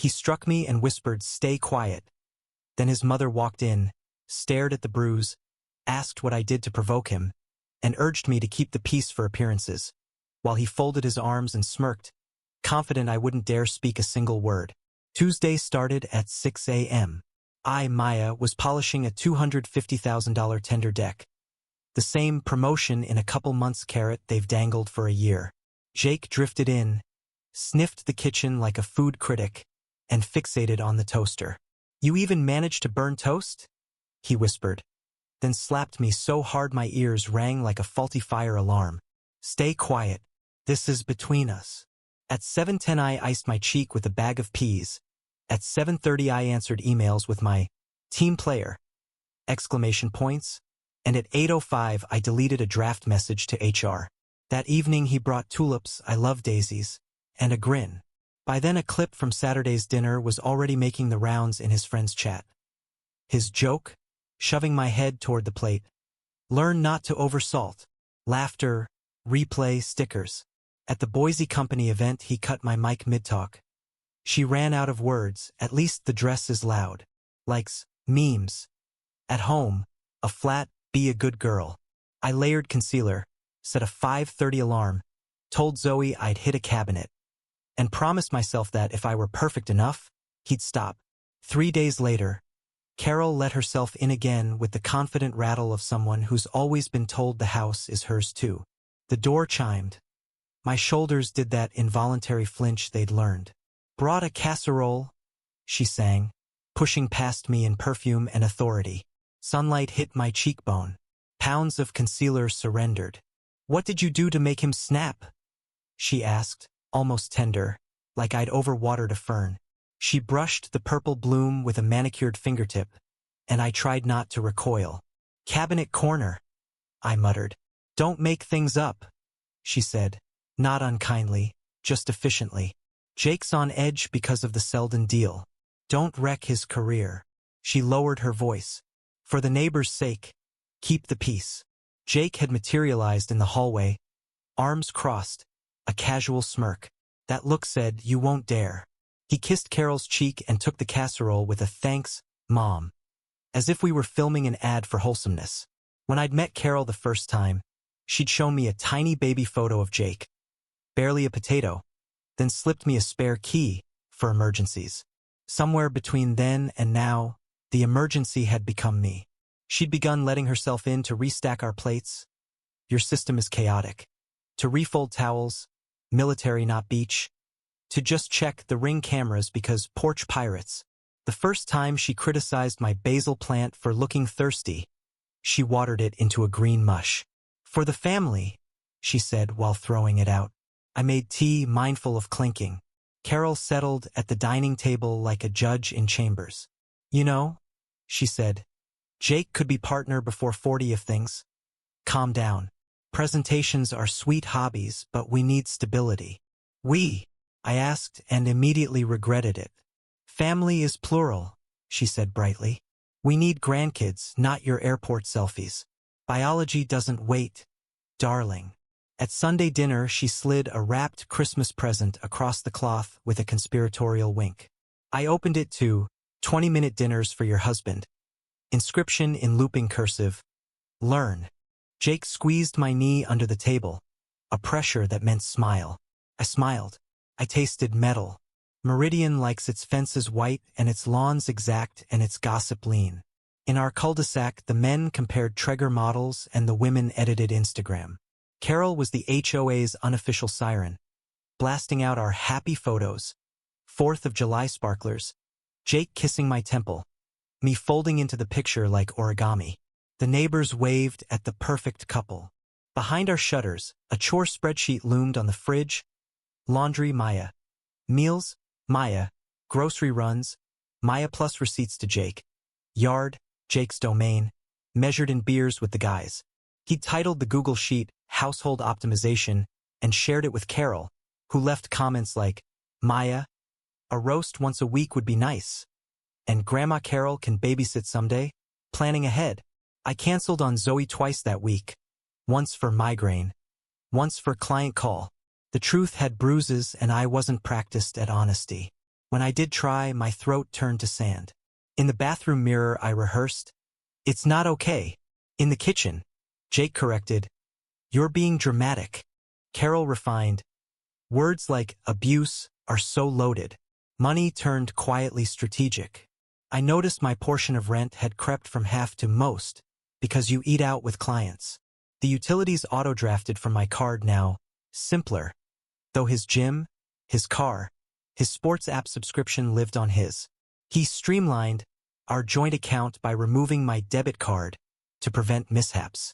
He struck me and whispered, "Stay quiet." Then his mother walked in, stared at the bruise, asked what I did to provoke him, and urged me to keep the peace for appearances, while he folded his arms and smirked, confident I wouldn't dare speak a single word. Tuesday started at 6 a.m. Maya, was polishing a $250,000 tender deck. The same promotion in a couple months carrot they've dangled for a year. Jake drifted in, sniffed the kitchen like a food critic, and fixated on the toaster. "You even managed to burn toast?" he whispered, then slapped me so hard my ears rang like a faulty fire alarm. "Stay quiet. This is between us." At 7:10 I iced my cheek with a bag of peas. At 7:30 I answered emails with my team player! And at 8:05 I deleted a draft message to HR. That evening he brought tulips, I love daisies, and a grin. By then a clip from Saturday's dinner was already making the rounds in his friend's chat. His joke? Shoving my head toward the plate. Learn not to oversalt. Laughter, replay, stickers. At the Boise Company event he cut my mic mid-talk. She ran out of words, "At least the dress is loud." Likes, memes. At home, a flat, "Be a good girl." I layered concealer, set a 5:30 alarm, told Zoe I'd hit a cabinet, and promised myself that if I were perfect enough, he'd stop. 3 days later, Carol let herself in again with the confident rattle of someone who's always been told the house is hers too. The door chimed. My shoulders did that involuntary flinch they'd learned. "Brought a casserole," she sang, pushing past me in perfume and authority. Sunlight hit my cheekbone. Pounds of concealer surrendered. "What did you do to make him snap?" she asked, almost tender, like I'd overwatered a fern. She brushed the purple bloom with a manicured fingertip, and I tried not to recoil. "Cabinet corner," I muttered. "Don't make things up," she said, not unkindly, just efficiently. "Jake's on edge because of the Selden deal. Don't wreck his career." She lowered her voice. "For the neighbor's sake, keep the peace." Jake had materialized in the hallway, arms crossed, a casual smirk. That look said, "You won't dare." He kissed Carol's cheek and took the casserole with a "Thanks, Mom," as if we were filming an ad for wholesomeness. When I'd met Carol the first time, she'd shown me a tiny baby photo of Jake, barely a potato, then slipped me a spare key for emergencies. Somewhere between then and now, the emergency had become me. She'd begun letting herself in to restack our plates. Your system is chaotic. To refold towels, military not beach. To just check the Ring cameras because porch pirates. The first time she criticized my basil plant for looking thirsty, she watered it into a green mush. "For the family," she said while throwing it out. I made tea, mindful of clinking. Carol settled at the dining table like a judge in chambers. "You know," she said, "Jake could be partner before 40 if things calm down. Presentations are sweet hobbies, but we need stability." I asked and immediately regretted it. "Family is plural," she said brightly. "We need grandkids, not your airport selfies. Biology doesn't wait, darling." At Sunday dinner, she slid a wrapped Christmas present across the cloth with a conspiratorial wink. I opened it to 20-minute dinners for your husband. Inscription in looping cursive, "Learn." Jake squeezed my knee under the table, a pressure that meant smile. I smiled. I tasted metal. Meridian likes its fences white and its lawns exact and its gossip lean. In our cul-de-sac, the men compared Traeger models and the women edited Instagram. Carol was the HOA's unofficial siren, blasting out our happy photos, 4th of July sparklers, Jake kissing my temple, me folding into the picture like origami. The neighbors waved at the perfect couple. Behind our shutters, a chore spreadsheet loomed on the fridge. Laundry, Maya. Meals, Maya. Grocery runs, Maya plus receipts to Jake. Yard, Jake's domain, measured in beers with the guys. He'd titled the Google Sheet Household Optimization and shared it with Carol, who left comments like, "Maya, a roast once a week would be nice. And Grandma Carol can babysit someday." Planning ahead, I canceled on Zoe twice that week. Once for migraine, once for client call. The truth had bruises and I wasn't practiced at honesty. When I did try, my throat turned to sand. In the bathroom mirror, I rehearsed, "It's not okay." In the kitchen, Jake corrected, "You're being dramatic." Carol refined, "Words like abuse are so loaded." Money turned quietly strategic. I noticed my portion of rent had crept from half to most, because you eat out with clients. The utilities auto-drafted from my card now, simpler, though his gym, his car, his sports app subscription lived on his. He streamlined our joint account by removing my debit card to prevent mishaps.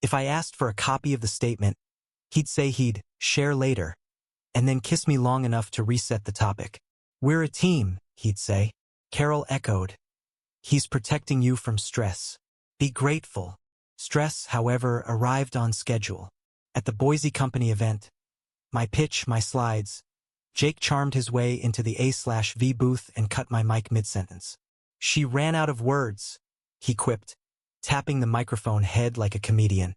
If I asked for a copy of the statement, he'd say he'd share later, and then kiss me long enough to reset the topic. "We're a team," he'd say. Carol echoed, "He's protecting you from stress. Be grateful." Stress, however, arrived on schedule. At the Boise Company event, my pitch, my slides, Jake charmed his way into the A/V booth and cut my mic mid-sentence. "She ran out of words," he quipped, tapping the microphone head like a comedian.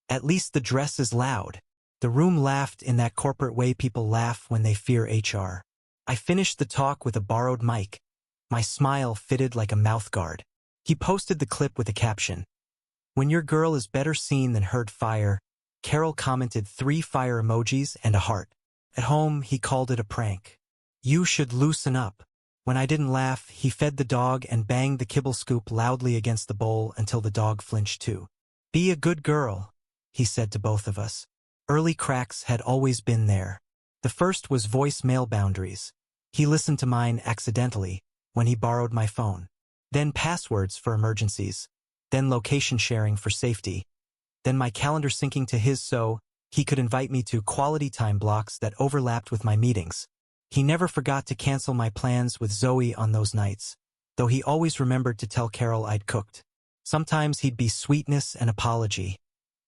"At least the dress is loud." The room laughed in that corporate way people laugh when they fear HR. I finished the talk with a borrowed mic. My smile fitted like a mouthguard. He posted the clip with a caption, "When your girl is better seen than heard fire." Carol commented 3 fire emojis and a heart. At home, he called it a prank. "You should loosen up." When I didn't laugh, he fed the dog and banged the kibble scoop loudly against the bowl until the dog flinched too. "Be a good girl," he said to both of us. Early cracks had always been there. The first was voicemail boundaries. He listened to mine accidentally when he borrowed my phone. Then passwords for emergencies. Then location sharing for safety. Then my calendar syncing to his so he could invite me to quality time blocks that overlapped with my meetings. He never forgot to cancel my plans with Zoe on those nights, though he always remembered to tell Carol I'd cooked. Sometimes he'd be sweetness and apology.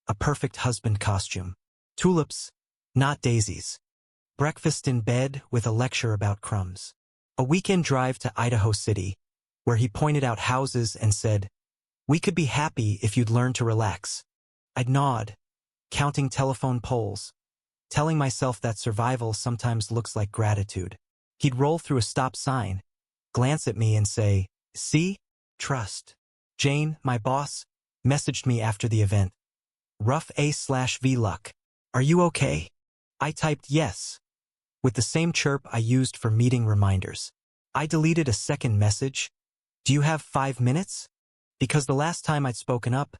A perfect husband costume. Tulips, not daisies. Breakfast in bed with a lecture about crumbs. A weekend drive to Idaho City, where he pointed out houses and said, "We could be happy if you'd learn to relax." I'd nod, counting telephone poles, telling myself that survival sometimes looks like gratitude. He'd roll through a stop sign, glance at me and say, "See? Trust." Jane, my boss, messaged me after the event. "Rough A/V luck. Are you okay?" I typed yes, with the same chirp I used for meeting reminders. I deleted a second message. "Do you have 5 minutes?" Because the last time I'd spoken up,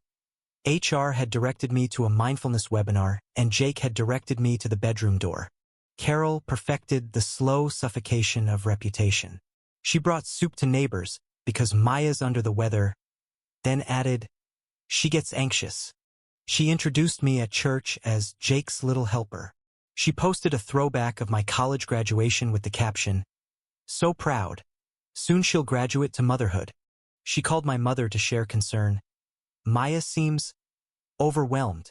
HR had directed me to a mindfulness webinar and Jake had directed me to the bedroom door. Carol perfected the slow suffocation of reputation. She brought soup to neighbors because Maya's under the weather, then added, "She gets anxious." She introduced me at church as Jake's little helper. She posted a throwback of my college graduation with the caption, "So proud. Soon she'll graduate to motherhood." She called my mother to share concern. "Maya seems overwhelmed.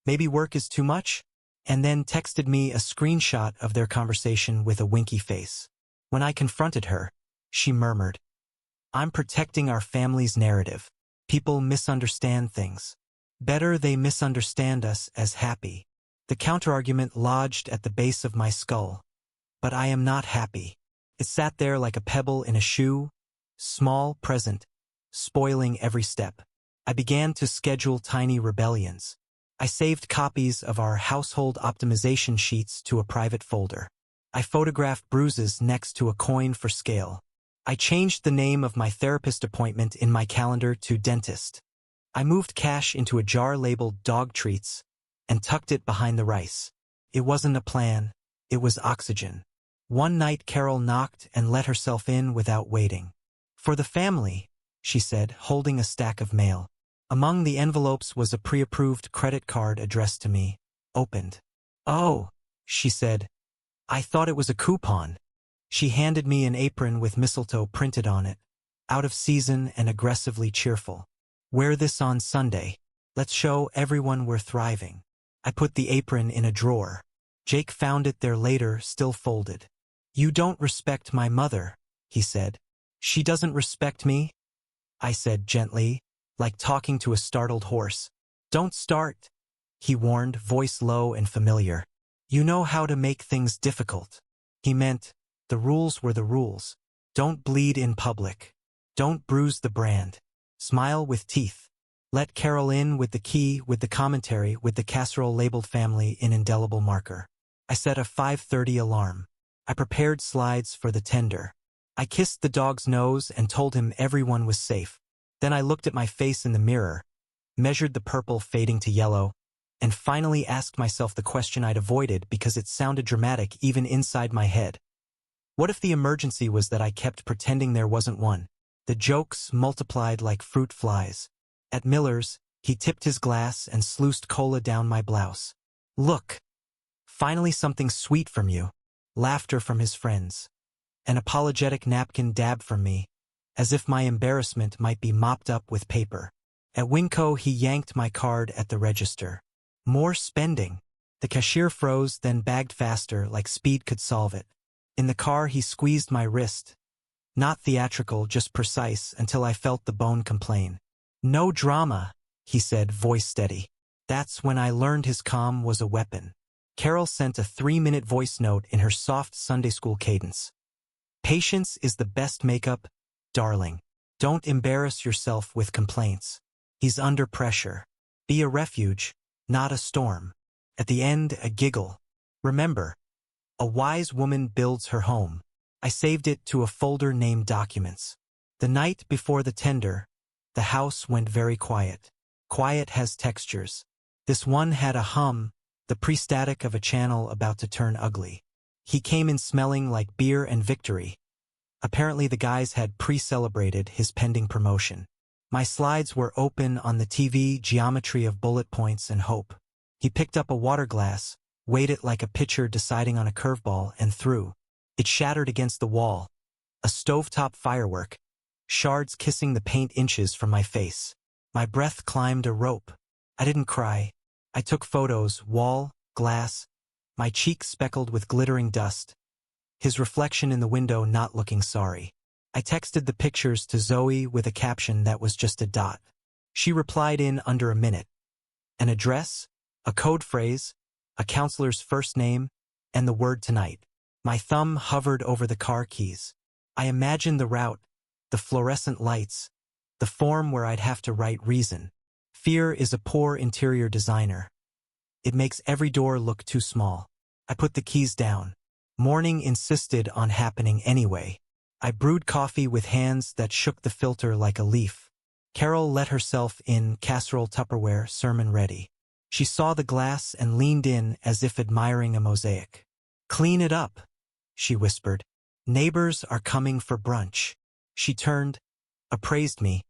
Maybe work is too much?" And then texted me a screenshot of their conversation with a winky face. When I confronted her, she murmured, "I'm protecting our family's narrative. People misunderstand things. Better they misunderstand us as happy." The counterargument lodged at the base of my skull. But I am not happy. It sat there like a pebble in a shoe, small, present, spoiling every step. I began to schedule tiny rebellions. I saved copies of our household optimization sheets to a private folder. I photographed bruises next to a coin for scale. I changed the name of my therapist appointment in my calendar to dentist. I moved cash into a jar labeled dog treats and tucked it behind the rice. It wasn't a plan. It was oxygen. One night Carol knocked and let herself in without waiting. "For the family," she said, holding a stack of mail. Among the envelopes was a pre-approved credit card addressed to me, opened. "Oh," she said, "I thought it was a coupon." She handed me an apron with mistletoe printed on it, out of season and aggressively cheerful. "Wear this on Sunday. Let's show everyone we're thriving." I put the apron in a drawer. Jake found it there later, still folded. "You don't respect my mother," he said. "She doesn't respect me," I said gently, like talking to a startled horse. "Don't start," he warned, voice low and familiar. "You know how to make things difficult." He meant, The rules were the rules. Don't bleed in public. Don't bruise the brand. Smile with teeth. Let Carol in with the key, with the commentary, with the casserole labeled family in indelible marker. I set a 5:30 alarm. I prepared slides for the tender. I kissed the dog's nose and told him everyone was safe. Then I looked at my face in the mirror, measured the purple fading to yellow, and finally asked myself the question I'd avoided because it sounded dramatic even inside my head. What if the emergency was that I kept pretending there wasn't one? The jokes multiplied like fruit flies. At Miller's, he tipped his glass and sluiced cola down my blouse. Look! Finally something sweet from you. Laughter from his friends. An apologetic napkin dabbed from me, as if my embarrassment might be mopped up with paper. At Winco, he yanked my card at the register. More spending. The cashier froze, then bagged faster, like speed could solve it. In the car, he squeezed my wrist. Not theatrical, just precise, until I felt the bone complain. No drama, he said, voice steady. That's when I learned his calm was a weapon. Carol sent a 3-minute voice note in her soft Sunday school cadence. Patience is the best makeup, darling. Don't embarrass yourself with complaints. He's under pressure. Be a refuge, not a storm. At the end, a giggle. Remember, a wise woman builds her home. I saved it to a folder named Documents. The night before the tender, the house went very quiet. Quiet has textures. This one had a hum, the pre-static of a channel about to turn ugly. He came in smelling like beer and victory. Apparently the guys had pre-celebrated his pending promotion. My slides were open on the TV, geometry of bullet points and hope. He picked up a water glass, weighed it like a pitcher deciding on a curveball, and threw. It shattered against the wall. A stovetop firework. Shards kissing the paint inches from my face. My breath climbed a rope. I didn't cry. I took photos, wall, glass, my cheeks speckled with glittering dust. His reflection in the window not looking sorry. I texted the pictures to Zoe with a caption that was just a dot. She replied in under a minute. An address, a code phrase, a counselor's first name, and the word tonight. My thumb hovered over the car keys. I imagined the route, the fluorescent lights, the form where I'd have to write reason. Fear is a poor interior designer. It makes every door look too small. I put the keys down. Morning insisted on happening anyway. I brewed coffee with hands that shook the filter like a leaf. Carol let herself in, casserole Tupperware, sermon ready. She saw the glass and leaned in as if admiring a mosaic. Clean it up, she whispered. Neighbors are coming for brunch. She turned, appraised me,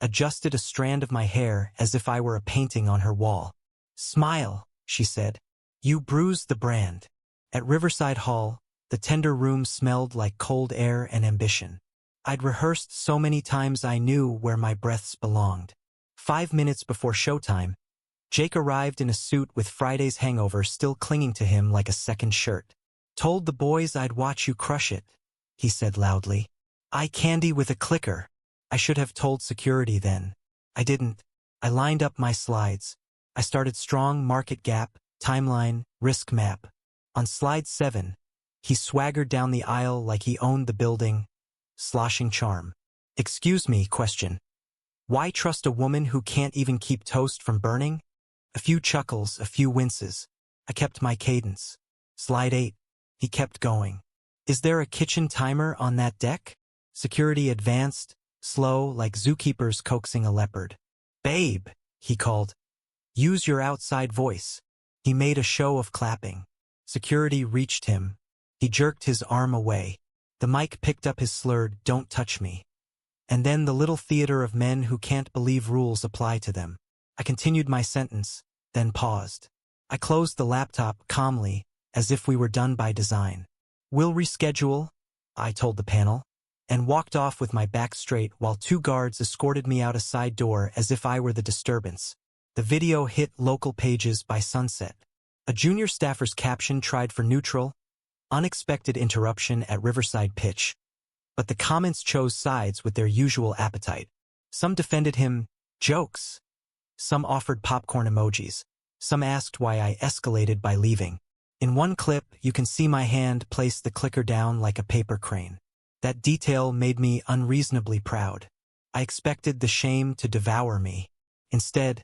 adjusted a strand of my hair as if I were a painting on her wall. Smile, she said. You bruised the brand. At Riverside Hall, the tender room smelled like cold air and ambition. I'd rehearsed so many times I knew where my breaths belonged. 5 minutes before showtime, Jake arrived in a suit with Friday's hangover still clinging to him like a second shirt. Told the boys I'd watch you crush it, he said loudly. Eye candy with a clicker. I should have told security then. I didn't. I lined up my slides. I started strong, market gap, timeline, risk map. On slide 7, he swaggered down the aisle like he owned the building, sloshing charm. Excuse me, question. Why trust a woman who can't even keep toast from burning? A few chuckles, a few winces. I kept my cadence. Slide 8. He kept going. Is there a kitchen timer on that deck? Security advanced, slow, like zookeepers coaxing a leopard. Babe, he called. Use your outside voice. He made a show of clapping. Security reached him. He jerked his arm away. The mic picked up his slurred, "Don't touch me." And then the little theater of men who can't believe rules apply to them. I continued my sentence, then paused. I closed the laptop calmly, as if we were done by design. We'll reschedule, I told the panel, and walked off with my back straight while 2 guards escorted me out a side door as if I were the disturbance. The video hit local pages by sunset. A junior staffer's caption tried for neutral, unexpected interruption at Riverside pitch. But the comments chose sides with their usual appetite. Some defended him, jokes. Some offered popcorn emojis. Some asked why I escalated by leaving. In one clip, you can see my hand place the clicker down like a paper crane. That detail made me unreasonably proud. I expected the shame to devour me. Instead,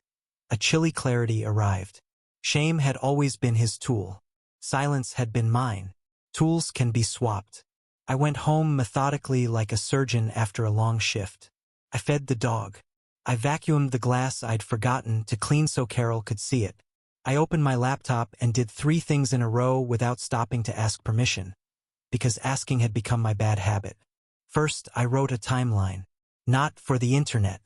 a chilly clarity arrived. Shame had always been his tool. Silence had been mine. Tools can be swapped. I went home methodically like a surgeon after a long shift. I fed the dog. I vacuumed the glass I'd forgotten to clean so Carol could see it. I opened my laptop and did 3 things in a row without stopping to ask permission, because asking had become my bad habit. First, I wrote a timeline. Not for the internet.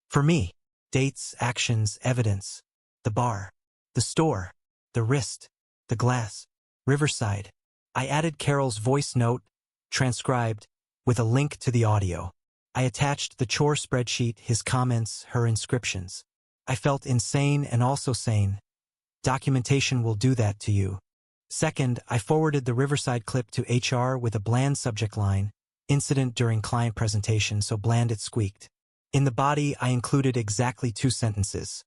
For me. Dates, actions, evidence. The bar. The store. The wrist. The glass. Riverside. I added Carol's voice note, transcribed, with a link to the audio. I attached the chore spreadsheet, his comments, her inscriptions. I felt insane and also sane. Documentation will do that to you. Second, I forwarded the Riverside clip to HR with a bland subject line, incident during client presentation, so bland it squeaked. In the body, I included exactly 2 sentences.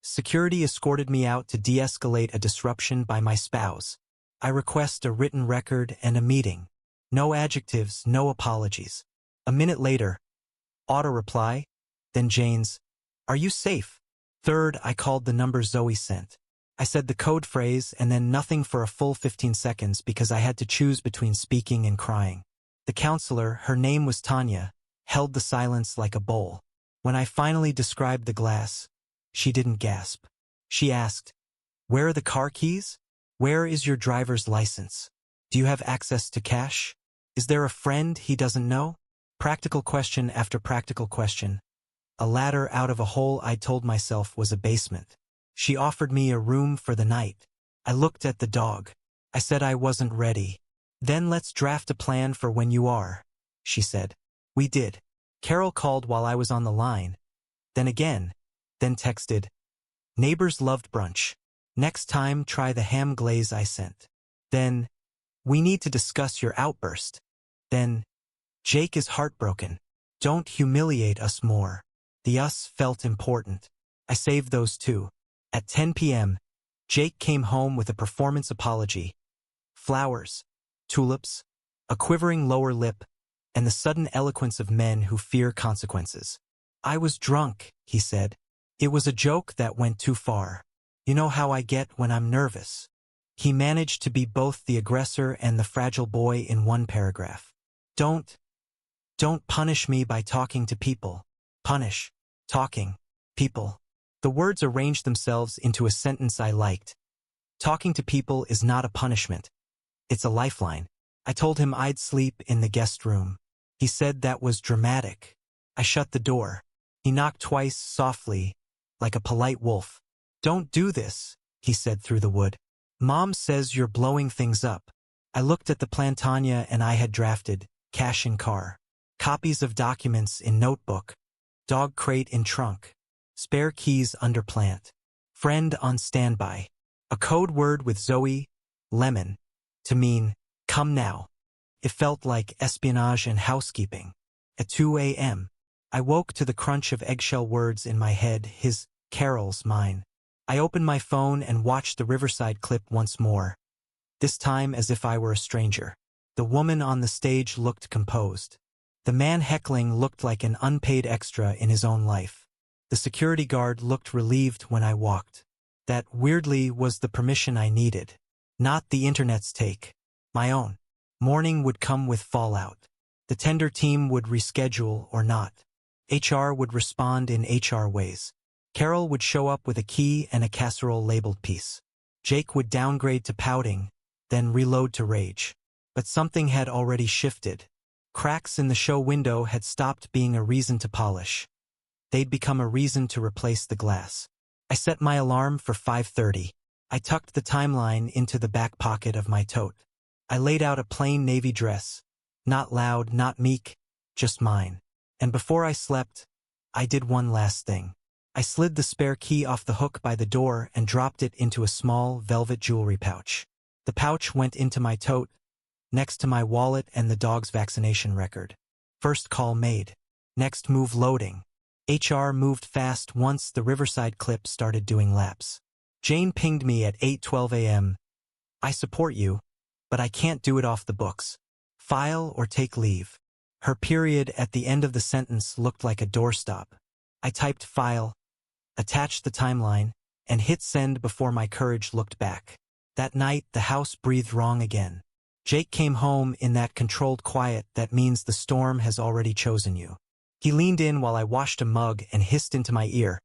Security escorted me out to de-escalate a disruption by my spouse. I request a written record and a meeting. No adjectives, no apologies. A minute later, auto reply, then Jane's, "Are you safe?" Third, I called the number Zoe sent. I said the code phrase and then nothing for a full 15 seconds because I had to choose between speaking and crying. The counselor, her name was Tanya, held the silence like a bowl. When I finally described the glass, she didn't gasp. She asked, "Where are the car keys? Where is your driver's license? Do you have access to cash? Is there a friend he doesn't know?" Practical question after practical question. A ladder out of a hole I told myself was a basement. She offered me a room for the night. I looked at the dog. I said I wasn't ready. "Then let's draft a plan for when you are," she said. We did. Carol called while I was on the line. Then again. Then texted. "Neighbors loved brunch. Next time try the ham glaze I sent." Then, "We need to discuss your outburst." Then, "Jake is heartbroken. Don't humiliate us more." The us felt important. I saved those 2. At 10 p.m., Jake came home with a performance apology. Flowers, tulips, a quivering lower lip, and the sudden eloquence of men who fear consequences. "I was drunk," he said. "It was a joke that went too far. You know how I get when I'm nervous." He managed to be both the aggressor and the fragile boy in one paragraph. Don't punish me by talking to people. Punish. Talking. People. The words arranged themselves into a sentence I liked. Talking to people is not a punishment. It's a lifeline. I told him I'd sleep in the guest room. He said that was dramatic. I shut the door. He knocked twice, softly, like a polite wolf. "Don't do this," he said through the wood. "Mom says you're blowing things up." I looked at the plan Tanya and I had drafted. Cash in car. Copies of documents in notebook. Dog crate in trunk. Spare keys under plant. Friend on standby. A code word with Zoe, lemon, to mean, "Come now." It felt like espionage and housekeeping. At 2 a.m., I woke to the crunch of eggshell words in my head, his, Carol's, mine. I opened my phone and watched the Riverside clip once more, this time as if I were a stranger. The woman on the stage looked composed. The man heckling looked like an unpaid extra in his own life. The security guard looked relieved when I walked. That, weirdly, was the permission I needed. Not the internet's take. My own. Morning would come with fallout. The tender team would reschedule or not. HR would respond in HR ways. Carol would show up with a key and a casserole labeled piece. Jake would downgrade to pouting, then reload to rage. But something had already shifted. Cracks in the show window had stopped being a reason to polish. They'd become a reason to replace the glass. I set my alarm for 5:30. I tucked the timeline into the back pocket of my tote. I laid out a plain navy dress. Not loud, not meek, just mine. And before I slept, I did one last thing. I slid the spare key off the hook by the door and dropped it into a small velvet jewelry pouch. The pouch went into my tote, next to my wallet and the dog's vaccination record. First call made. Next move loading. HR moved fast once the Riverside clip started doing laps. Jane pinged me at 8:12 a.m. I support you, but I can't do it off the books. File or take leave. Her period at the end of the sentence looked like a doorstop. I typed file, attached the timeline, and hit send before my courage looked back. That night, the house breathed wrong again. Jake came home in that controlled quiet that means the storm has already chosen you. He leaned in while I washed a mug and hissed into my ear,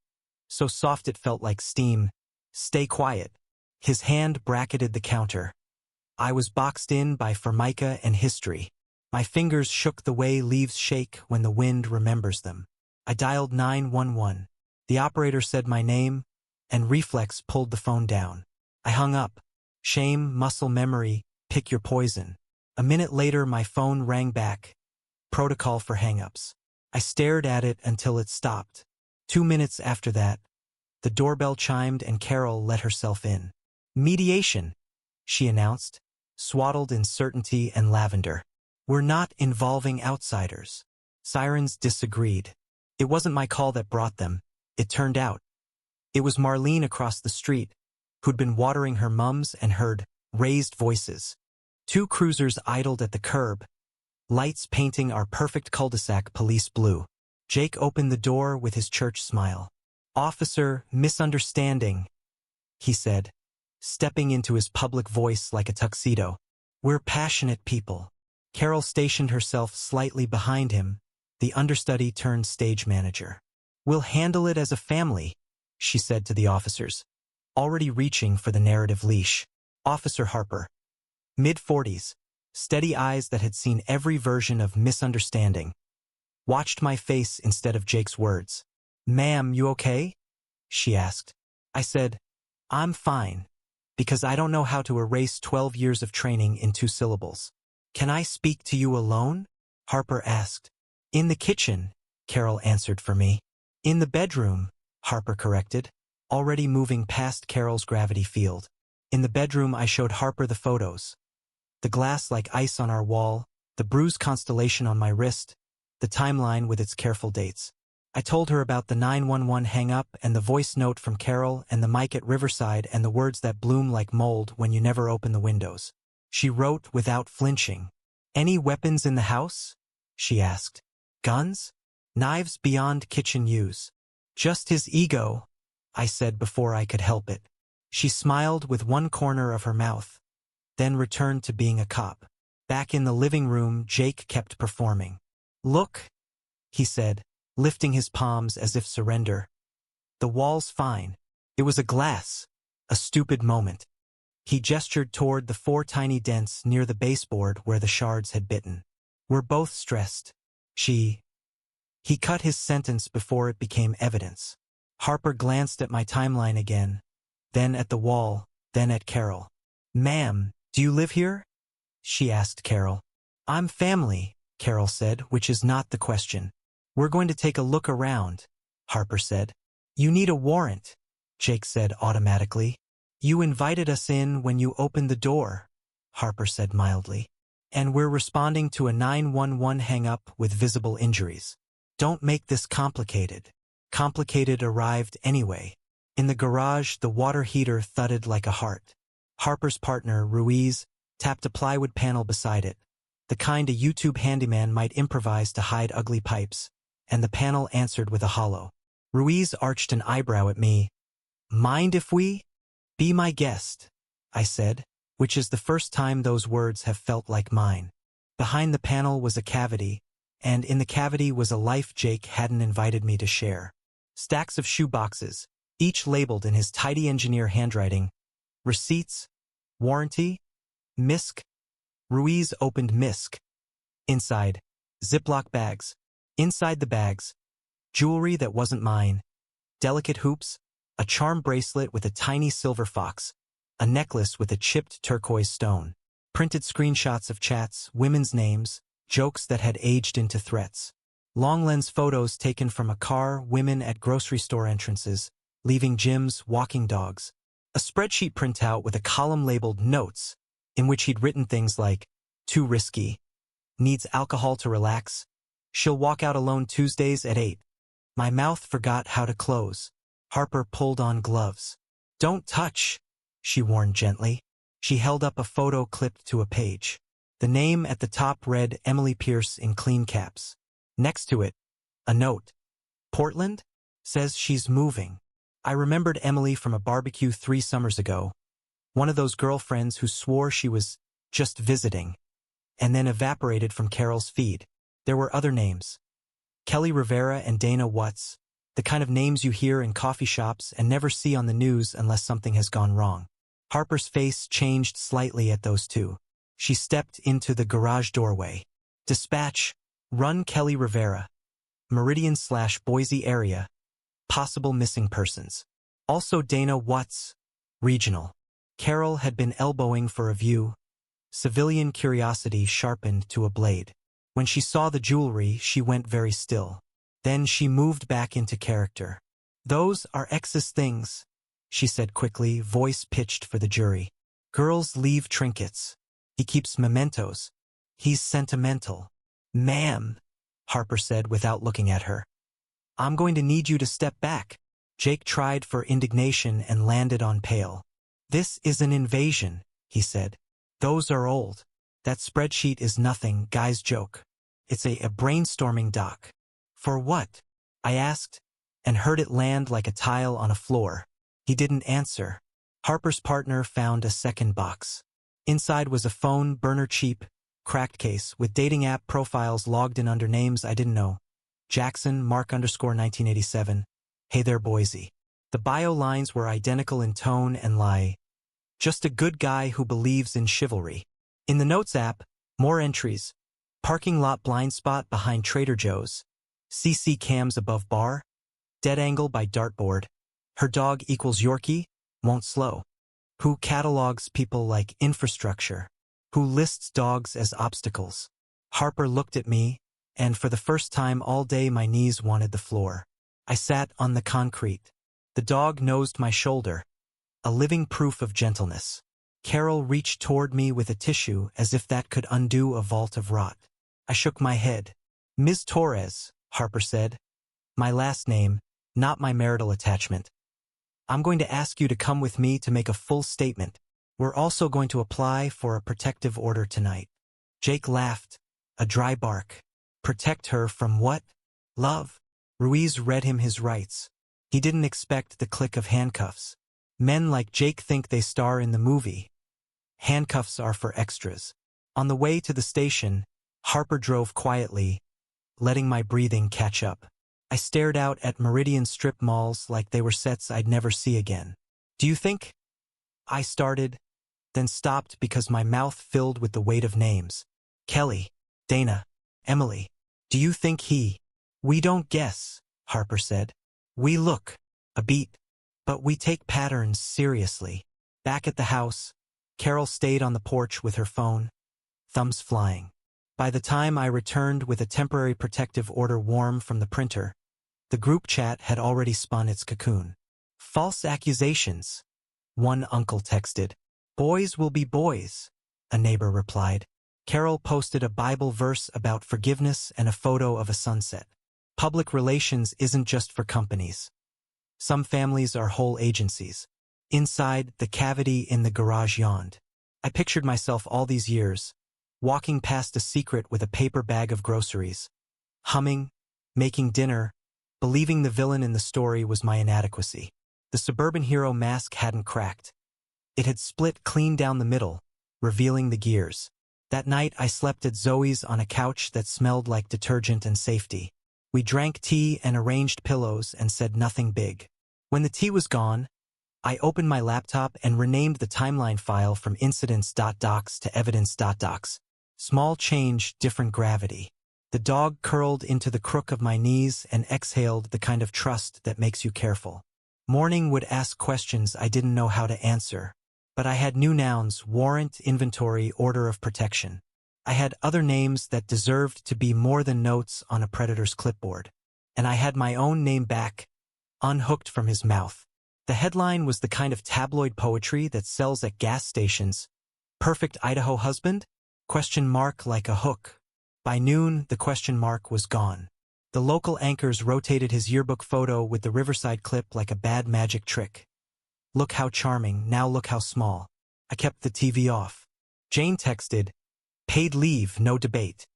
so soft it felt like steam. Stay quiet. His hand bracketed the counter. I was boxed in by Formica and history. My fingers shook the way leaves shake when the wind remembers them. I dialed 911. The operator said my name, and reflex pulled the phone down. I hung up. Shame, muscle memory, pick your poison. A minute later, my phone rang back. Protocol for hang-ups. I stared at it until it stopped. 2 minutes after that, the doorbell chimed and Carol let herself in. Mediation, she announced, swaddled in certainty and lavender. We're not involving outsiders. Sirens disagreed. It wasn't my call that brought them, it turned out. It was Marlene across the street, who'd been watering her mums and heard raised voices. 2 cruisers idled at the curb, lights painting our perfect cul-de-sac police blue. Jake opened the door with his church smile. Officer, misunderstanding, he said, stepping into his public voice like a tuxedo. We're passionate people. Carol stationed herself slightly behind him, the understudy turned stage manager. We'll handle it as a family, she said to the officers, already reaching for the narrative leash. Officer Harper, mid-40s, steady eyes that had seen every version of misunderstanding, watched my face instead of Jake's words. Ma'am, you okay? She asked. I said, I'm fine, because I don't know how to erase 12 years of training in 2 syllables. Can I speak to you alone? Harper asked. In the kitchen, Carol answered for me. In the bedroom, Harper corrected, already moving past Carol's gravity field. In the bedroom, I showed Harper the photos. The glass like ice on our wall, the bruised constellation on my wrist, the timeline with its careful dates. I told her about the 911 hang-up and the voice note from Carol and the mic at Riverside and the words that bloom like mold when you never open the windows. She wrote without flinching. Any weapons in the house? She asked. Guns? Knives beyond kitchen use. Just his ego, I said before I could help it. She smiled with one corner of her mouth, then returned to being a cop. Back in the living room, Jake kept performing. Look, he said, lifting his palms as if surrender. The wall's fine. It was a glass. A stupid moment. He gestured toward the 4 tiny dents near the baseboard where the shards had bitten. We're both stressed. He cut his sentence before it became evidence. Harper glanced at my timeline again, then at the wall, then at Carol. Ma'am, do you live here? She asked Carol. I'm family, Carol said, which is not the question. We're going to take a look around, Harper said. You need a warrant, Jake said automatically. You invited us in when you opened the door, Harper said mildly. And we're responding to a 911 hang-up with visible injuries. Don't make this complicated. Complicated arrived anyway. In the garage, the water heater thudded like a heart. Harper's partner, Ruiz, tapped a plywood panel beside it, the kind a YouTube handyman might improvise to hide ugly pipes, and the panel answered with a hollow. Ruiz arched an eyebrow at me. Mind if we? Be my guest, I said, which is the first time those words have felt like mine. Behind the panel was a cavity, and in the cavity was a life Jake hadn't invited me to share. Stacks of shoeboxes, each labeled in his tidy engineer handwriting. Receipts, warranty, MISC. Ruiz opened MISC. Inside, Ziploc bags. Inside the bags, jewelry that wasn't mine. Delicate hoops, a charm bracelet with a tiny silver fox, a necklace with a chipped turquoise stone. Printed screenshots of chats, women's names, jokes that had aged into threats. Long lens photos taken from a car, women at grocery store entrances, leaving gyms, walking dogs. A spreadsheet printout with a column labeled Notes, in which he'd written things like, too risky, needs alcohol to relax, she'll walk out alone Tuesdays at 8. My mouth forgot how to close. Harper pulled on gloves. Don't touch, she warned gently. She held up a photo clipped to a page. The name at the top read Emily Pierce in clean caps. Next to it, a note. Portland? Says she's moving. I remembered Emily from a barbecue 3 summers ago. One of those girlfriends who swore she was just visiting, and then evaporated from Carol's feed. There were other names. Kelly Rivera and Dana Watts, the kind of names you hear in coffee shops and never see on the news unless something has gone wrong. Harper's face changed slightly at those two. She stepped into the garage doorway. Dispatch, run Kelly Rivera. Meridian/Boise area. Possible missing persons. Also Dana Watts, regional. Carol had been elbowing for a view. Civilian curiosity sharpened to a blade. When she saw the jewelry, she went very still. Then she moved back into character. Those are X's things, she said quickly, voice pitched for the jury. Girls leave trinkets. He keeps mementos. He's sentimental. Ma'am, Harper said without looking at her. I'm going to need you to step back. Jake tried for indignation and landed on pale. This is an invasion, he said. Those are old. That spreadsheet is nothing, guys joke. It's a brainstorming doc. For what? I asked, and heard it land like a tile on a floor. He didn't answer. Harper's partner found a second box. Inside was a phone, burner cheap, cracked case, with dating app profiles logged in under names I didn't know. Jackson, Mark_1987. Hey there, Boise. The bio lines were identical in tone and lie. Just a good guy who believes in chivalry. In the Notes app, more entries. Parking lot blind spot behind Trader Joe's. CC cams above bar. Dead angle by dartboard. Her dog equals Yorkie, won't slow. Who catalogs people like infrastructure. Who lists dogs as obstacles. Harper looked at me, and for the first time all day my knees wanted the floor. I sat on the concrete. The dog nosed my shoulder. A living proof of gentleness. Carol reached toward me with a tissue as if that could undo a vault of rot. I shook my head. Ms. Torres, Harper said. My last name, not my marital attachment. I'm going to ask you to come with me to make a full statement. We're also going to apply for a protective order tonight. Jake laughed. A dry bark. Protect her from what? Love. Ruiz read him his rights. He didn't expect the click of handcuffs. Men like Jake think they star in the movie. Handcuffs are for extras. On the way to the station, Harper drove quietly, letting my breathing catch up. I stared out at Meridian strip malls like they were sets I'd never see again. Do you think? I started, then stopped because my mouth filled with the weight of names. Kelly, Dana, Emily. Do you think he? We don't guess, Harper said. We look, a beat, but we take patterns seriously. Back at the house, Carol stayed on the porch with her phone, thumbs flying. By the time I returned with a temporary protective order warm from the printer, the group chat had already spun its cocoon. False accusations, one uncle texted. Boys will be boys, a neighbor replied. Carol posted a Bible verse about forgiveness and a photo of a sunset. Public relations isn't just for companies. Some families are whole agencies. Inside, the cavity in the garage yawned. I pictured myself all these years, walking past a secret with a paper bag of groceries, humming, making dinner, believing the villain in the story was my inadequacy. The suburban hero mask hadn't cracked. It had split clean down the middle, revealing the gears. That night I slept at Zoe's on a couch that smelled like detergent and safety. We drank tea and arranged pillows and said nothing big. When the tea was gone, I opened my laptop and renamed the timeline file from incidents.docs to evidence.docs. Small change, different gravity. The dog curled into the crook of my knees and exhaled the kind of trust that makes you careful. Morning would ask questions I didn't know how to answer. But I had new nouns, warrant, inventory, order of protection. I had other names that deserved to be more than notes on a predator's clipboard. And I had my own name back, unhooked from his mouth. The headline was the kind of tabloid poetry that sells at gas stations. Perfect Idaho husband? ? Like a hook. By noon, the question mark was gone. The local anchors rotated his yearbook photo with the Riverside clip like a bad magic trick. Look how charming, now look how small. I kept the TV off. Jane texted, "Paid leave, no debate."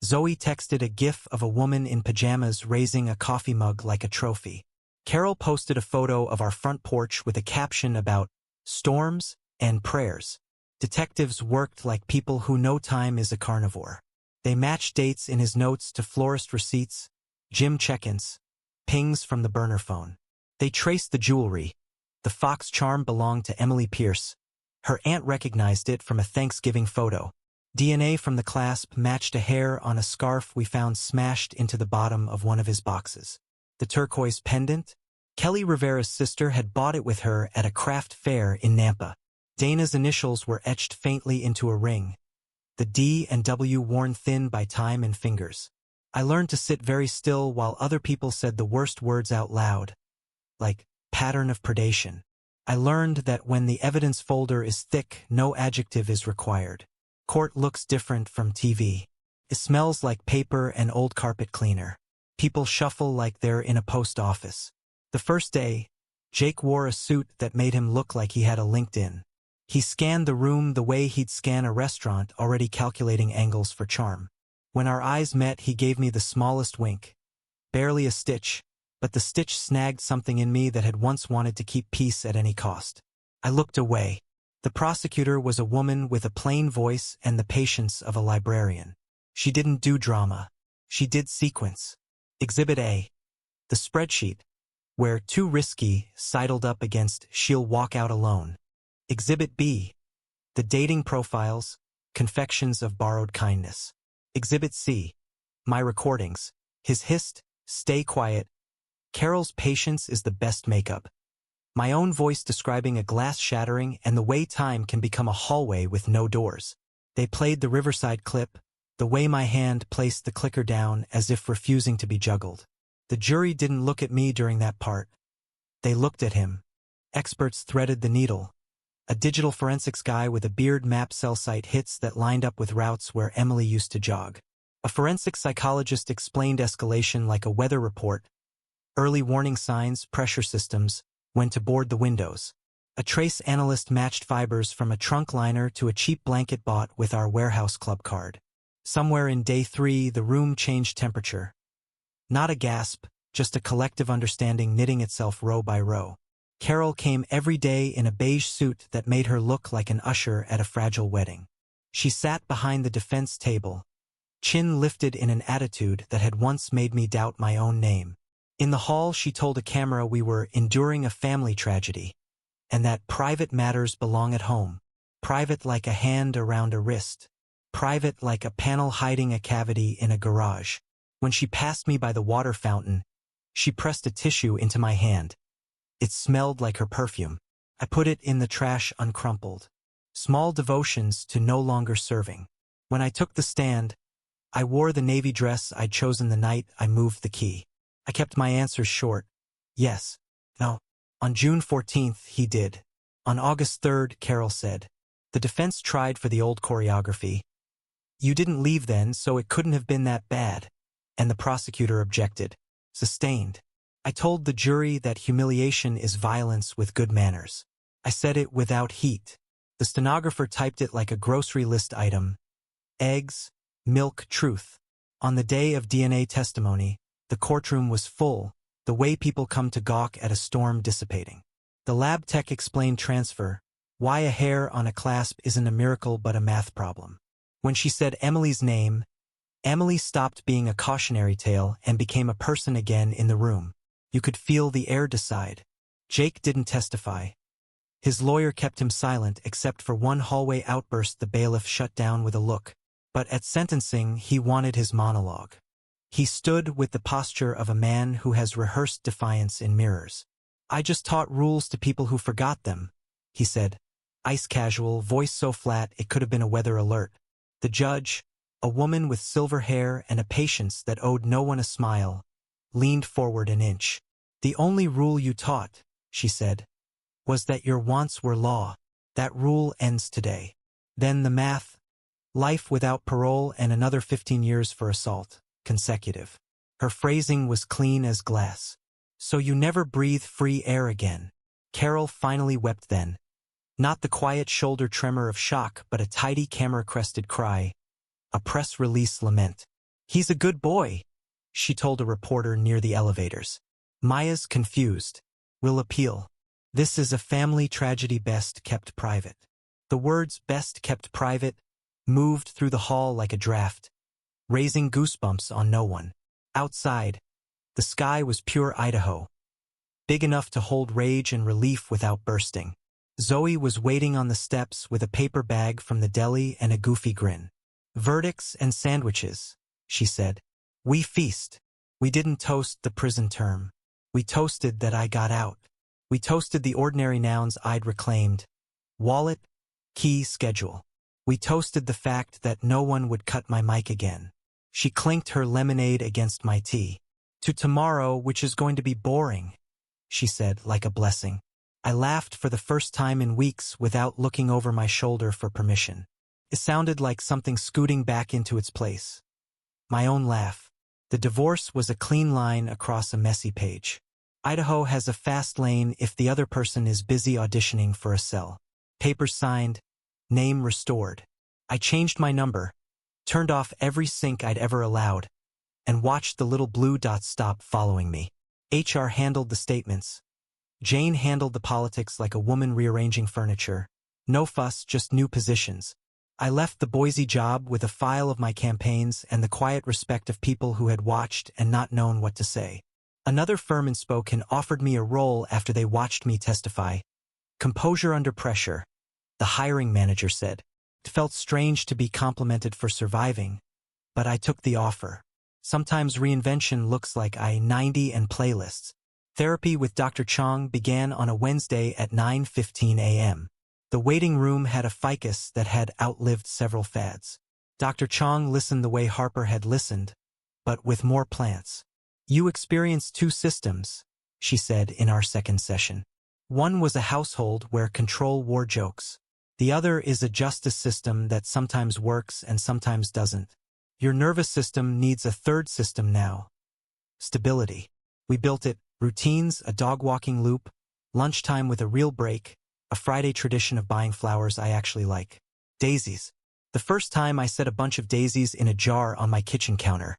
Zoe texted a gif of a woman in pajamas raising a coffee mug like a trophy. Carol posted a photo of our front porch with a caption about storms and prayers. Detectives worked like people who know time is a carnivore. They matched dates in his notes to florist receipts, gym check-ins, pings from the burner phone. They traced the jewelry. The fox charm belonged to Emily Pierce. Her aunt recognized it from a Thanksgiving photo. DNA from the clasp matched a hair on a scarf we found smashed into the bottom of one of his boxes. The turquoise pendant? Kelly Rivera's sister had bought it with her at a craft fair in Nampa. Dana's initials were etched faintly into a ring, the D and W worn thin by time and fingers. I learned to sit very still while other people said the worst words out loud, like pattern of predation. I learned that when the evidence folder is thick, no adjective is required. Court looks different from TV. It smells like paper and old carpet cleaner. People shuffle like they're in a post office. The first day, Jake wore a suit that made him look like he had a LinkedIn. He scanned the room the way he'd scan a restaurant, already calculating angles for charm. When our eyes met, he gave me the smallest wink. Barely a stitch, but the stitch snagged something in me that had once wanted to keep peace at any cost. I looked away. The prosecutor was a woman with a plain voice and the patience of a librarian. She didn't do drama. She did sequence. Exhibit A. The spreadsheet, where too risky sidled up against she'll walk out alone. Exhibit B. The dating profiles, confections of borrowed kindness. Exhibit C. My recordings. His hist, stay quiet. Carol's patience is the best makeup. My own voice describing a glass shattering and the way time can become a hallway with no doors. They played the Riverside clip, the way my hand placed the clicker down as if refusing to be juggled. The jury didn't look at me during that part. They looked at him. Experts threaded the needle. A digital forensics guy with a beard mapped cell site hits that lined up with routes where Emily used to jog. A forensic psychologist explained escalation like a weather report. Early warning signs, pressure systems, when to board the windows. A trace analyst matched fibers from a trunk liner to a cheap blanket bought with our warehouse club card. Somewhere in day 3, the room changed temperature. Not a gasp, just a collective understanding knitting itself row by row. Carol came every day in a beige suit that made her look like an usher at a fragile wedding. She sat behind the defense table, chin lifted in an attitude that had once made me doubt my own name. In the hall, she told a camera we were enduring a family tragedy, and that private matters belong at home. Private like a hand around a wrist. Private like a panel hiding a cavity in a garage. When she passed me by the water fountain, she pressed a tissue into my hand. It smelled like her perfume. I put it in the trash uncrumpled. Small devotions to no longer serving. When I took the stand, I wore the navy dress I'd chosen the night I moved the key. I kept my answers short. Yes. No. On June 14th, he did. On August 3rd, Carol said. The defense tried for the old choreography. You didn't leave then, so it couldn't have been that bad. And the prosecutor objected. Sustained. I told the jury that humiliation is violence with good manners. I said it without heat. The stenographer typed it like a grocery list item. Eggs, milk, truth. On the day of DNA testimony, the courtroom was full, the way people come to gawk at a storm dissipating. The lab tech explained transfer, why a hair on a clasp isn't a miracle but a math problem. When she said Emily's name, Emily stopped being a cautionary tale and became a person again in the room. You could feel the air decide. Jake didn't testify. His lawyer kept him silent except for one hallway outburst the bailiff shut down with a look. But at sentencing, he wanted his monologue. He stood with the posture of a man who has rehearsed defiance in mirrors. I just taught rules to people who forgot them, he said. Ice casual, voice so flat it could have been a weather alert. The judge, a woman with silver hair and a patience that owed no one a smile, leaned forward an inch. The only rule you taught, she said, was that your wants were law. That rule ends today. Then the math, life without parole and another 15 years for assault. Consecutive. Her phrasing was clean as glass. So you never breathe free air again. Carol finally wept then. Not the quiet shoulder tremor of shock, but a tidy camera-crested cry, a press release lament. "He's a good boy," she told a reporter near the elevators. "Maya's confused. We'll appeal. This is a family tragedy best kept private." The words "best kept private" moved through the hall like a draft, raising goosebumps on no one. Outside, the sky was pure Idaho, big enough to hold rage and relief without bursting. Zoe was waiting on the steps with a paper bag from the deli and a goofy grin. "Verdicts and sandwiches," she said. "We feast. We didn't toast the prison term. We toasted that I got out. We toasted the ordinary nouns I'd reclaimed. Wallet, key, schedule. We toasted the fact that no one would cut my mic again." She clinked her lemonade against my tea. "To tomorrow, which is going to be boring," she said, like a blessing. I laughed for the first time in weeks without looking over my shoulder for permission. It sounded like something scooting back into its place. My own laugh. The divorce was a clean line across a messy page. Idaho has a fast lane if the other person is busy auditioning for a cell. Papers signed, name restored. I changed my number, turned off every sync I'd ever allowed, and watched the little blue dots stop following me. HR handled the statements. Jane handled the politics like a woman rearranging furniture. No fuss, just new positions. I left the Boise job with a file of my campaigns and the quiet respect of people who had watched and not known what to say. Another firm in Spokane offered me a role after they watched me testify. "Composure under pressure," the hiring manager said. It felt strange to be complimented for surviving, but I took the offer. Sometimes reinvention looks like I-90 and playlists. Therapy with Dr. Chong began on a Wednesday at 9:15 a.m. The waiting room had a ficus that had outlived several fads. Dr. Chong listened the way Harper had listened, but with more plants. "You experienced two systems," she said in our second session. "One was a household where control wore jokes. The other is a justice system that sometimes works and sometimes doesn't. Your nervous system needs a third system now. Stability. We built it. Routines, a dog-walking loop, lunchtime with a real break, a Friday tradition of buying flowers I actually like. Daisies. The first time I set a bunch of daisies in a jar on my kitchen counter.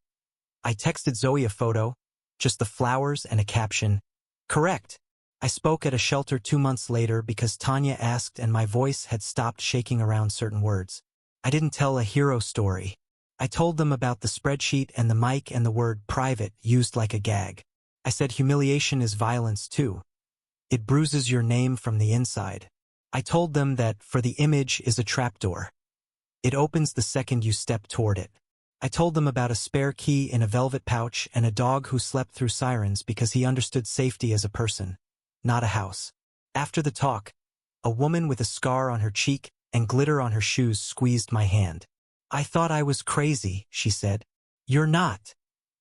I texted Zoe a photo, just the flowers and a caption, "Correct." I spoke at a shelter 2 months later because Tanya asked and my voice had stopped shaking around certain words. I didn't tell a hero story. I told them about the spreadsheet and the mic and the word private used like a gag. I said humiliation is violence too. It bruises your name from the inside. I told them that for the image is a trapdoor. It opens the second you step toward it. I told them about a spare key in a velvet pouch and a dog who slept through sirens because he understood safety as a person, not a house. After the talk, a woman with a scar on her cheek and glitter on her shoes squeezed my hand. "I thought I was crazy," she said. "You're not,"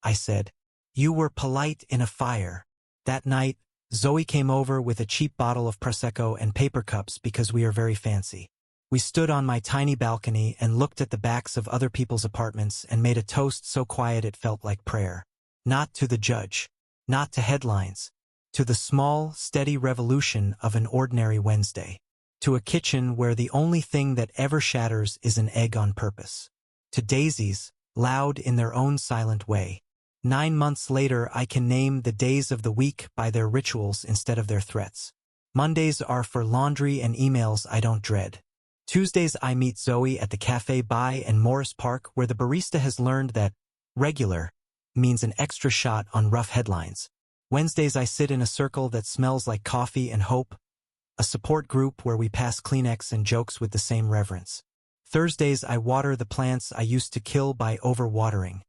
I said. "You were polite in a fire." That night, Zoe came over with a cheap bottle of Prosecco and paper cups because we are very fancy. We stood on my tiny balcony and looked at the backs of other people's apartments and made a toast so quiet it felt like prayer. Not to the judge, not to headlines, to the small, steady revolution of an ordinary Wednesday. To a kitchen where the only thing that ever shatters is an egg on purpose. To daisies, loud in their own silent way. 9 months later, I can name the days of the week by their rituals instead of their threats. Mondays are for laundry and emails I don't dread. Tuesdays I meet Zoe at the Cafe by and Morris Park where the barista has learned that regular means an extra shot on rough headlines. Wednesdays I sit in a circle that smells like coffee and hope, a support group where we pass Kleenex and jokes with the same reverence. Thursdays I water the plants I used to kill by overwatering.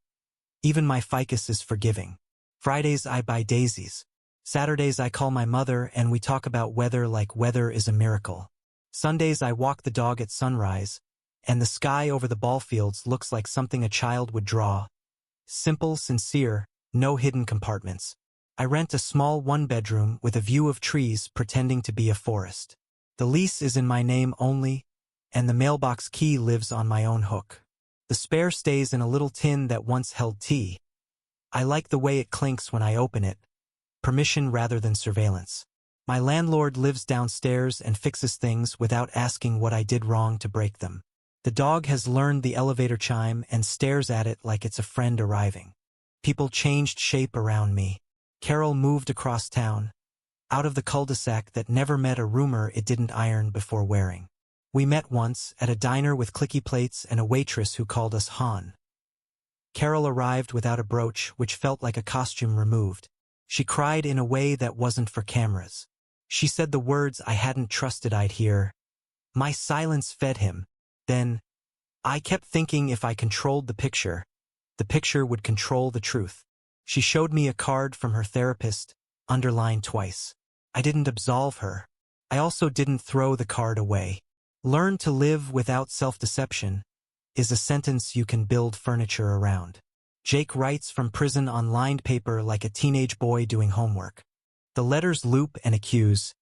Even my ficus is forgiving. Fridays I buy daisies. Saturdays I call my mother and we talk about weather like weather is a miracle. Sundays I walk the dog at sunrise, and the sky over the ball fields looks like something a child would draw. Simple, sincere, no hidden compartments. I rent a small one-bedroom with a view of trees pretending to be a forest. The lease is in my name only, and the mailbox key lives on my own hook. The spare stays in a little tin that once held tea. I like the way it clinks when I open it. Permission rather than surveillance. My landlord lives downstairs and fixes things without asking what I did wrong to break them. The dog has learned the elevator chime and stares at it like it's a friend arriving. People changed shape around me. Carol moved across town, out of the cul-de-sac that never met a rumor it didn't iron before wearing. We met once at a diner with clicky plates and a waitress who called us Han. Carol arrived without a brooch, which felt like a costume removed. She cried in a way that wasn't for cameras. She said the words I hadn't trusted I'd hear. My silence fed him. Then, I kept thinking if I controlled the picture would control the truth. She showed me a card from her therapist, underlined twice. I didn't absolve her. I also didn't throw the card away. Learn to live without self-deception is a sentence you can build furniture around. Jake writes from prison on lined paper like a teenage boy doing homework. The letters loop and accuse.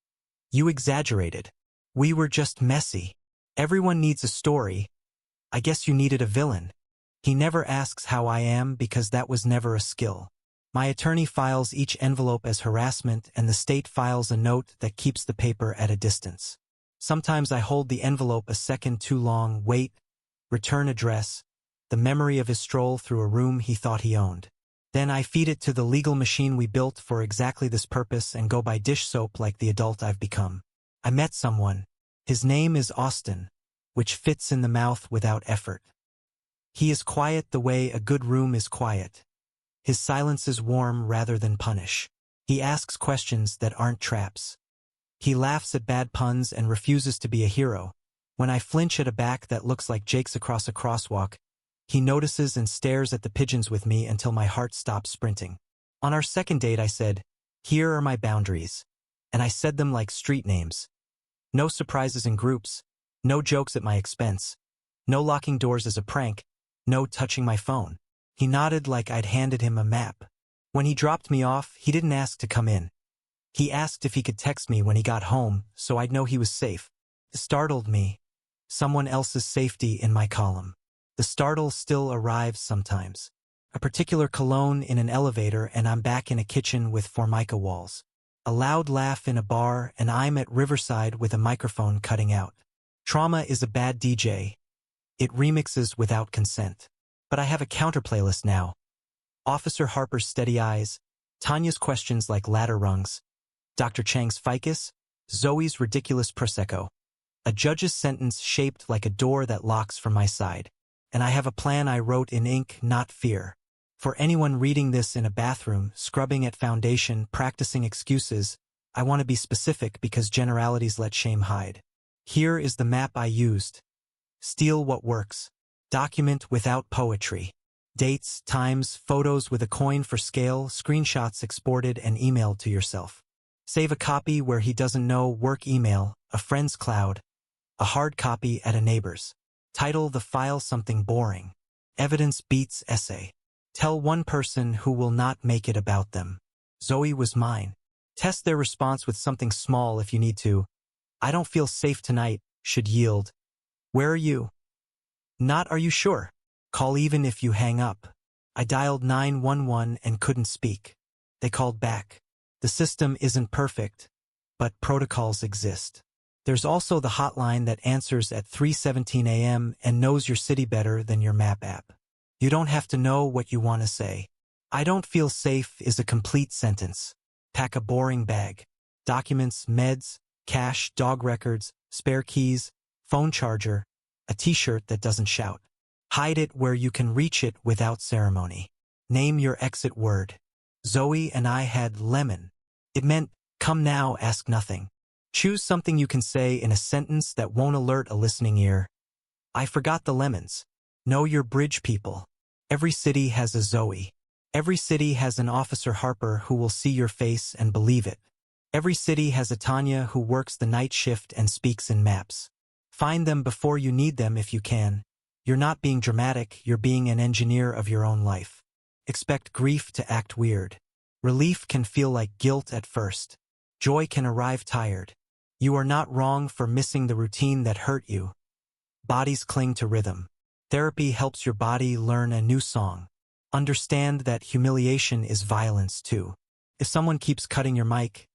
You exaggerated. We were just messy. Everyone needs a story. I guess you needed a villain. He never asks how I am because that was never a skill. My attorney files each envelope as harassment and the state files a note that keeps the paper at a distance. Sometimes I hold the envelope a second too long, wait, return address, the memory of his stroll through a room he thought he owned. Then I feed it to the legal machine we built for exactly this purpose and go buy dish soap like the adult I've become. I met someone. His name is Austin, which fits in the mouth without effort. He is quiet the way a good room is quiet. His silence is warm rather than punish. He asks questions that aren't traps. He laughs at bad puns and refuses to be a hero. When I flinch at a back that looks like Jake's across a crosswalk, he notices and stares at the pigeons with me until my heart stops sprinting. On our second date I said, "Here are my boundaries." And I said them like street names. No surprises in groups. No jokes at my expense. No locking doors as a prank. No touching my phone. He nodded like I'd handed him a map. When he dropped me off, he didn't ask to come in. He asked if he could text me when he got home, so I'd know he was safe. It startled me. Someone else's safety in my column. The startle still arrives sometimes. A particular cologne in an elevator and I'm back in a kitchen with Formica walls. A loud laugh in a bar and I'm at Riverside with a microphone cutting out. Trauma is a bad DJ. It remixes without consent. But I have a counter playlist now. Officer Harper's steady eyes, Tanya's questions like ladder rungs, Dr. Chang's ficus, Zoe's ridiculous prosecco. A judge's sentence shaped like a door that locks from my side. And I have a plan I wrote in ink, not fear. For anyone reading this in a bathroom, scrubbing at foundation, practicing excuses, I want to be specific because generalities let shame hide. Here is the map I used. Steal what works. Document without poetry. Dates, times, photos with a coin for scale, screenshots exported and emailed to yourself. Save a copy where he doesn't know, work email, a friend's cloud, a hard copy at a neighbor's. Title the file something boring. Evidence beats essay. Tell one person who will not make it about them. Zoe was mine. Test their response with something small if you need to. I don't feel safe tonight, should yield. Where are you? Not are you sure? Call even if you hang up. I dialed 911 and couldn't speak. They called back. The system isn't perfect, but protocols exist. There's also the hotline that answers at 3:17 a.m. and knows your city better than your map app. You don't have to know what you want to say. I don't feel safe is a complete sentence. Pack a boring bag. Documents, meds, cash, dog records, spare keys, phone charger, a t-shirt that doesn't shout. Hide it where you can reach it without ceremony. Name your exit word. Zoe and I had lemon. It meant, come now, ask nothing. Choose something you can say in a sentence that won't alert a listening ear. I forgot the lemons. Know your bridge people. Every city has a Zoe. Every city has an Officer Harper who will see your face and believe it. Every city has a Tanya who works the night shift and speaks in maps. Find them before you need them if you can. You're not being dramatic, you're being an engineer of your own life. Expect grief to act weird. Relief can feel like guilt at first. Joy can arrive tired. You are not wrong for missing the routine that hurt you. Bodies cling to rhythm. Therapy helps your body learn a new song. Understand that humiliation is violence too. If someone keeps cutting your mic,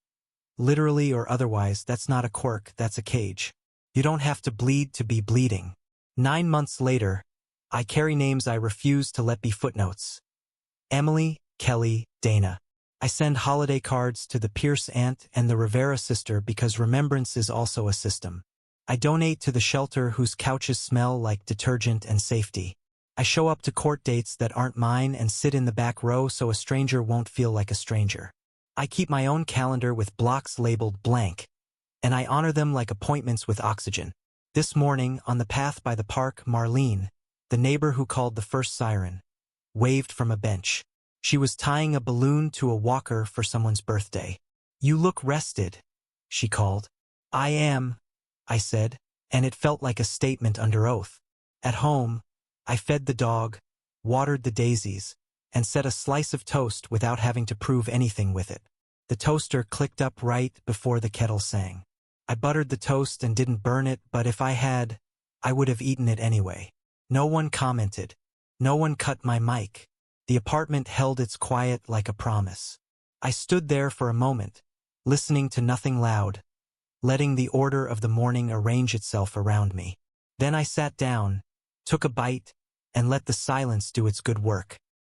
Literally or otherwise, that's not a quirk, that's a cage. You don't have to bleed to be bleeding. 9 months later, I carry names I refuse to let be footnotes. Emily, Kelly, Dana. I send holiday cards to the Pierce aunt and the Rivera sister because remembrance is also a system. I donate to the shelter whose couches smell like detergent and safety. I show up to court dates that aren't mine and sit in the back row so a stranger won't feel like a stranger. I keep my own calendar with blocks labeled blank, and I honor them like appointments with oxygen. This morning, on the path by the park, Marlene, the neighbor who called the first siren, waved from a bench. She was tying a balloon to a walker for someone's birthday. "You look rested," she called. "I am," I said, and it felt like a statement under oath. At home, I fed the dog, watered the daisies, and set a slice of toast without having to prove anything with it. The toaster clicked up right before the kettle sang. I buttered the toast and didn't burn it, but if I had, I would have eaten it anyway. No one commented. No one cut my mic. The apartment held its quiet like a promise. I stood there for a moment, listening to nothing loud, letting the order of the morning arrange itself around me. Then I sat down, took a bite, and let the silence do its good work.